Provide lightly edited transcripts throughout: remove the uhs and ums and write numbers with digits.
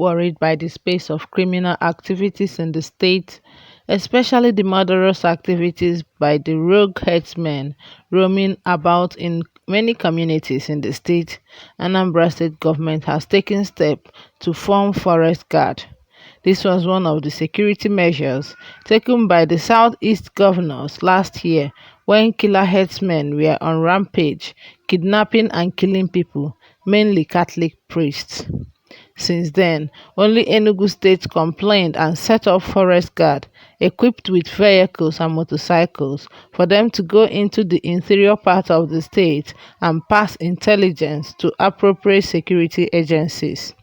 worried by the space of criminal activities in the state, especially the murderous activities by the rogue herdsmen roaming about in many communities in the state. Anambra state government has taken steps to form forest guard. This was one of the security measures taken by the Southeast governors last year when killer herdsmen were on rampage, kidnapping and killing people, mainly Catholic priests. Since then, only Enugu State complained and set up forest guard equipped with vehicles and motorcycles for them to go into the interior part of the state and pass intelligence to appropriate security agencies.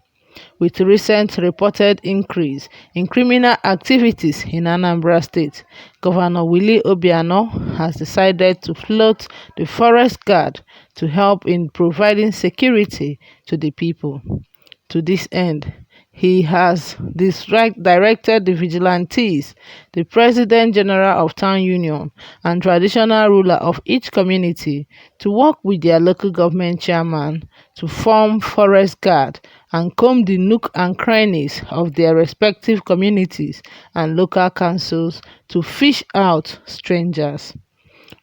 With recent reported increase in criminal activities in Anambra State, Governor Willie Obiano has decided to float the Forest Guard to help in providing security to the people. To this end, he has directed the vigilantes, the President General of Town Union, and traditional ruler of each community to work with their local government chairman to form forest guard and comb the nook and crannies of their respective communities and local councils to fish out strangers.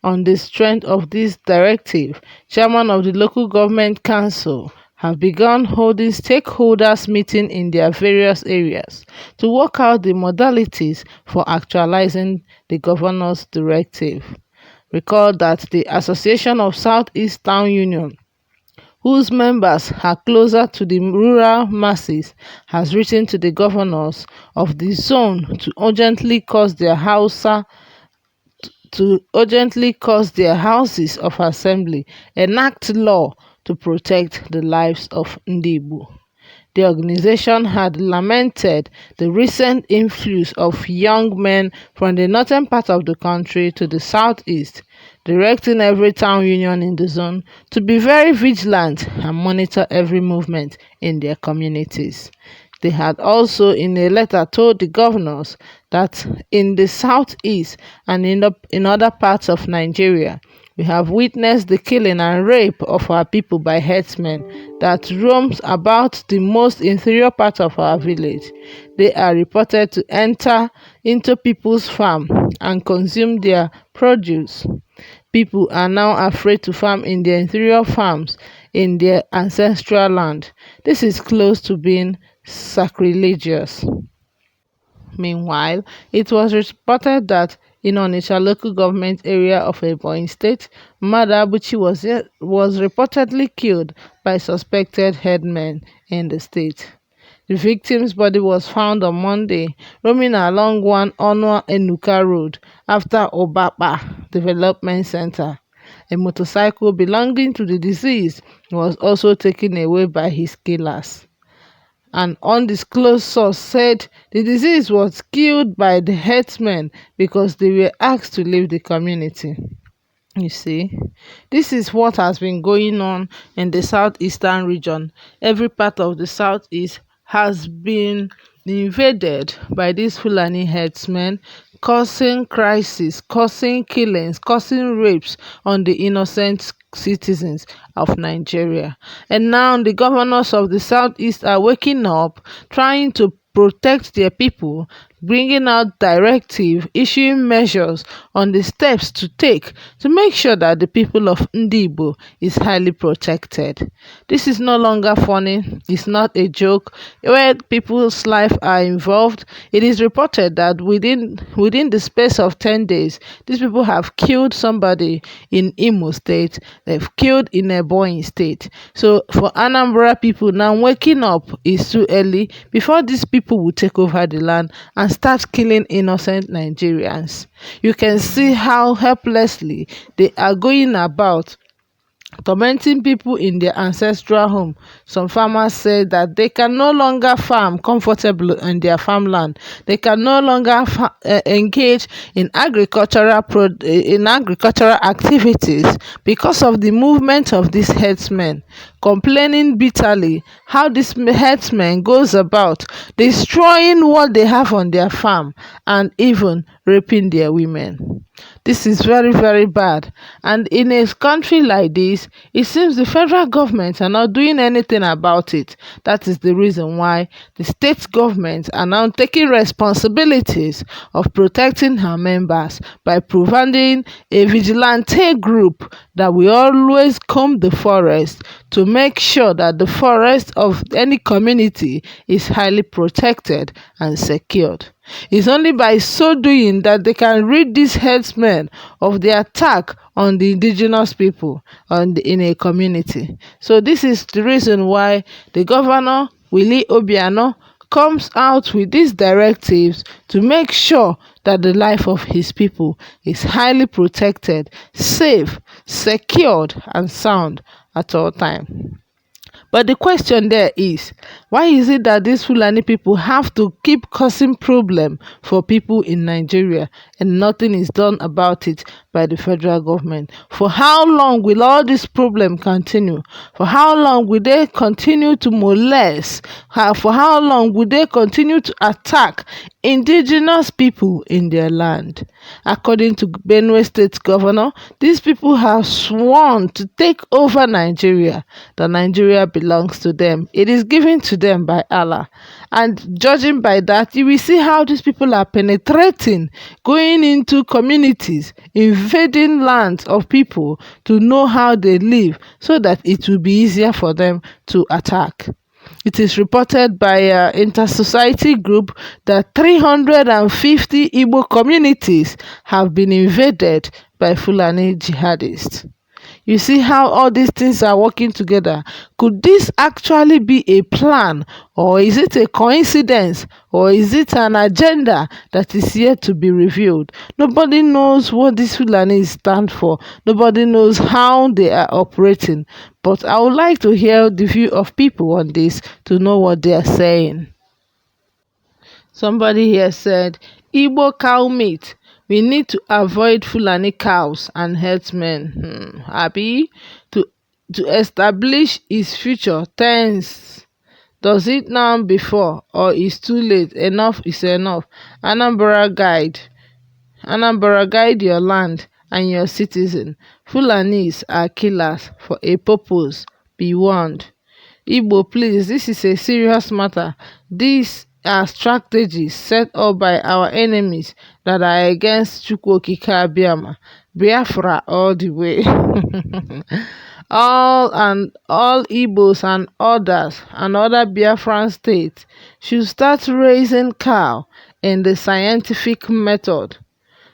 On the strength of this directive, chairman of the local government council have begun holding stakeholders meetings in their various areas to work out the modalities for actualizing the governor's directive. Recall that the Association of Southeast Town Union, whose members are closer to the rural masses, has written to the governors of the zone to urgently cause their houses of assembly enact law to protect the lives of Ndi Igbo. The organization had lamented the recent influx of young men from the northern part of the country to the southeast, directing every town union in the zone to be very vigilant and monitor every movement in their communities. They had also in a letter told the governors that in the southeast and in other parts of Nigeria, we have witnessed the killing and rape of our people by herdsmen that roams about the most interior part of our village. They are reported to enter into people's farm and consume their produce. People are now afraid to farm in their interior farms in their ancestral land. This is close to being sacrilegious. Meanwhile, it was reported that in Onitsha local government area of Ebonyi State, Mada Abuchi was reportedly killed by suspected headmen in the state. The victim's body was found on Monday, roaming along one Onwa Enuka road after Obapa Development Center. A motorcycle belonging to the deceased was also taken away by his killers. An undisclosed source said the deceased was killed by the herdsmen because they were asked to leave the community. You see, this is what has been going on in the southeastern region. Every part of the southeast has been invaded by these Fulani herdsmen, causing crisis, causing killings, causing rapes on the innocent citizens of Nigeria. And now the governors of the southeast are waking up, trying to protect their people, bringing out directive, issuing measures on the steps to take to make sure that the people of Ndi Igbo is highly protected. This is no longer funny. It's not a joke. Where people's life are involved, it is reported that within the space of 10 days, these people have killed somebody in Imo State. They've killed in Ebonyi State. So for Anambra people now, waking up is too early before these people will take over the land and start killing innocent Nigerians. You can see how helplessly they are going about tormenting people in their ancestral home. Some farmers say that they can no longer farm comfortably on their farmland. They can no longer engage in agricultural activities because of the movement of these herdsmen, complaining bitterly how this herdsmen goes about destroying what they have on their farm and even raping their women. This is very, very bad. And in a country like this, it seems the federal government are not doing anything about it. That is the reason why the state governments are now taking responsibilities of protecting her members by providing a vigilante group that will always comb the forest to make sure that the forest of any community is highly protected and secured. It's only by so doing that they can rid these herdsmen of the attack on the indigenous people in a community. So this is the reason why the governor, Willie Obiano, comes out with these directives to make sure that the life of his people is highly protected, safe, secured, and sound at all times. But the question there is, why is it that these Fulani people have to keep causing problem for people in Nigeria and nothing is done about it by the federal government? For how long will all this problem continue? For how long will they continue to molest? For how long will they continue to attack indigenous people in their land? According to Benue State Governor, these people have sworn to take over Nigeria, that Nigeria belongs to them. It is given to them by Allah. And judging by that, you will see how these people are penetrating, going into communities, invading lands of people to know how they live so that it will be easier for them to attack. It is reported by Inter-Society Group that 350 Igbo communities have been invaded by Fulani jihadists. You see how all these things are working together. Could this actually be a plan, or is it a coincidence, or is it an agenda that is yet to be revealed? Nobody knows what these Fulani stand for. Nobody knows how they are operating. But I would like to hear the view of people on this to know what they are saying. Somebody here said, Igbo cow meat. We need to avoid Fulani cows and herdsmen. Abi, to establish his future tense. Does it now before, or is too late? Enough is enough. Anambra guide your land and your citizen. Fulanis are killers for a purpose. Be warned. Igbo, please, this is a serious matter. These are strategies set up by our enemies that are against Chukwokike Abiama, Biafra all the way. all Igbos and others and other Biafran states should start raising cow in the scientific method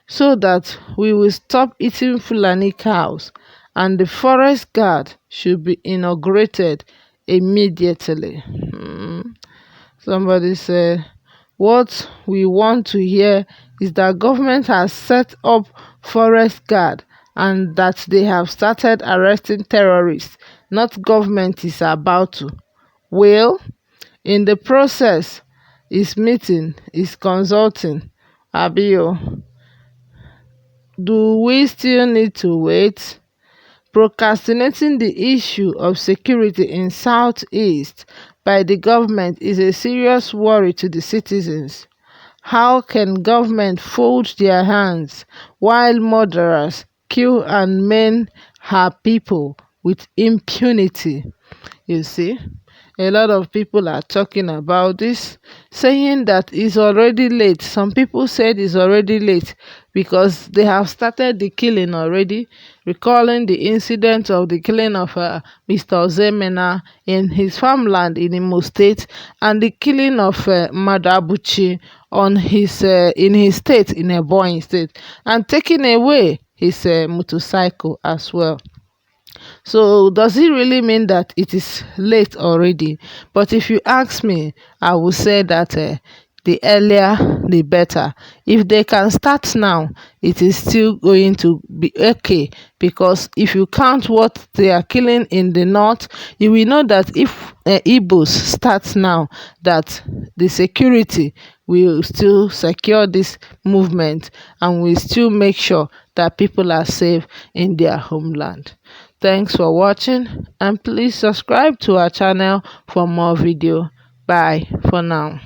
so that we will stop eating Fulani cows, and the forest guard should be inaugurated immediately. Somebody said, what we want to hear is that government has set up forest guard and that they have started arresting terrorists, not government is about to. Well, in the process, is meeting, is consulting. Abio, do we still need to wait? Procrastinating the issue of security in Southeast by the government is a serious worry to the citizens. How can government fold their hands while murderers kill and maim her people with impunity? You see, a lot of people are talking about this, saying that it's already late. Some people said it's already late because they have started the killing already, recalling the incident of the killing of Mr. Ozemena in his farmland in Imo State and the killing of Madabuchi on in his state, in Ebonyi State, and taking away his motorcycle as well. So does it really mean that it is late already? But if you ask me, I will say that the earlier the better. If they can start now, it is still going to be okay, because if you count what they are killing in the north, you will know that if Igbos start now, that the security will still secure this movement and will still make sure that people are safe in their homeland. Thanks for watching, and please subscribe to our channel for more video. Bye for now.